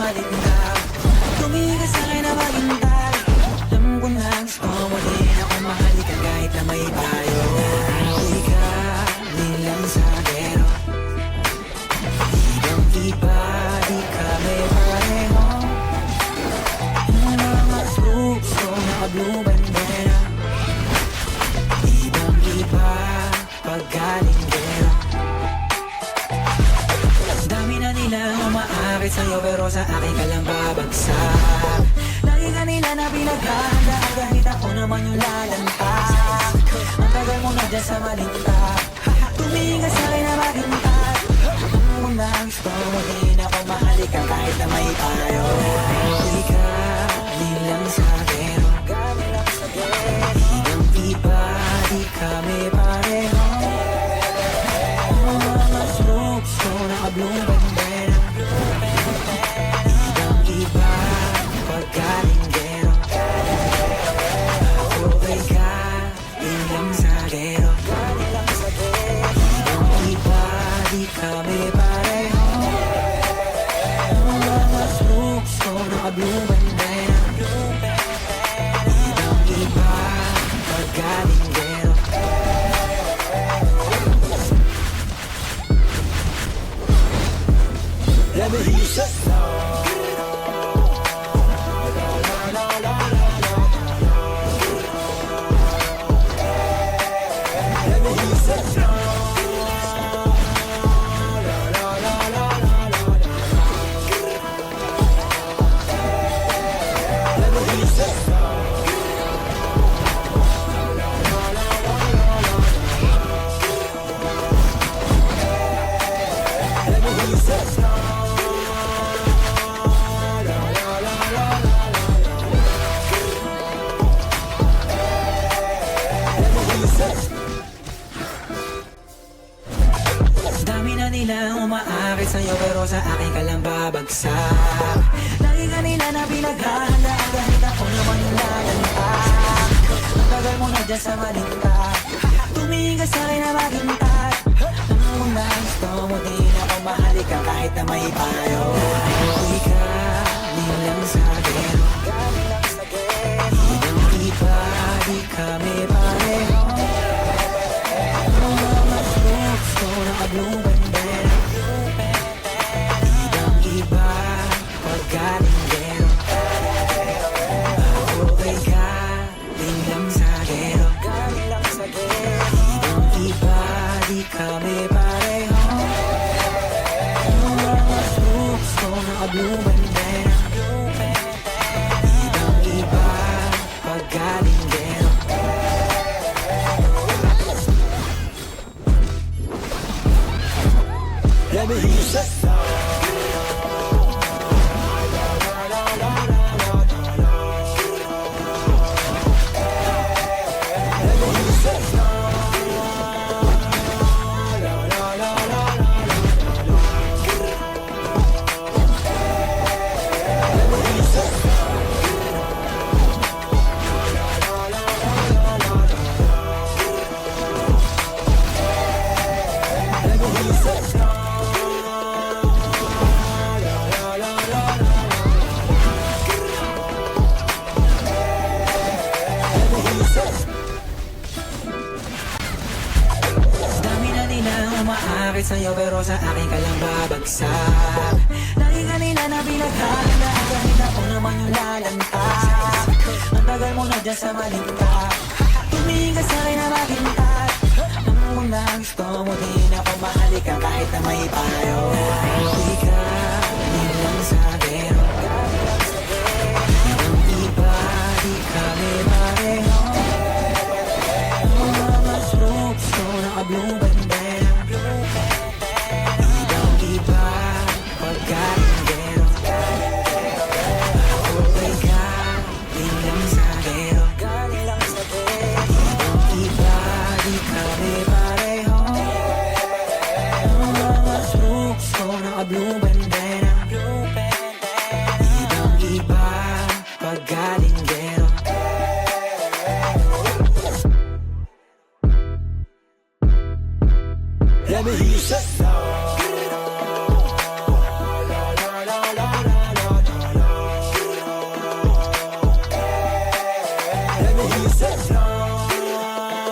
malindaw. Tumingin ka sa'kin na maghintay. Alam ko na gusto mo din ako mahalikan kahit na may tayo. Uwi ka, nilang sagero. Ibang iba, di kami pareho. Yung mga troops ko naka-blue bandera. Ibang iba, paggaling gera. Dami na nilang umaakit sa'yo pero sa akin ka lang babagsak. Lagi ka nila na pinaghahanda kahit ako naman yung lalantak. Ang tagal mo na dyan sa malintak. Tumingin ka sa'kin na maghintay. Alam mo na gusto mo din ako mahalikan kahit na may tayo. Hindi ka nilang sagero. Ibang iba, di kami pareho. Ang mga troops ko naka-blue bandera. Ibang iba, paggaling gero. Ako ay kailang sagero. Ibang iba, di kami pareho. Ang mga troops ko naka-blue bandera. Ibang iba, paggaling gero. Let me hear you say no. Let me hear you say no. Let me hear you say no. Let me hear you say no. Dami na nila umaakit sa'yo pero sa akin ka lang babagsak. Lagi ka nila na pinaghahanda kahit ako naman yung lalantak. Ang tagal mo na dyan sa malintak. Tumingin ka sa'kin na maghintay. Alam mo na gusto mo din ako mahalikan kahit na may payo. Uwi ka nilang sagero. Ibang iba, di kami pareho. Mga troops ko naka-blue bandera. Ibang iba, paggaling gero. Ako ay kailang sagero. Ibang iba, di kami pareho. Mga troops ko naka-blue bandera. Ibang iba, paggaling gero. Let me hear you say no. Let me hear you say no. Let me hear you say no. Let me hear you say no. Dami na nila umaakit sa'yo pero sa akin ka lang babagsak. Lagi ka nila na pinaghahanda kahit ako naman yung lalantak. Ang tagal mo na dyan sa malintak. Tumingin ka sa'kin na maghintay. Alam mo na gusto mo din ako mahalikan kahit na may payo. Uwi ka nilang sagero. Ibang iba, di kami pareho. Mga troops ko naka-blue bandera. Ibang iba, paggaling gero. Ako ay kailang sagero. Ibang iba, di kami pareho. Mga troops ko naka-blue bandera. Ibang iba, paggaling gero. Let me hear you say no.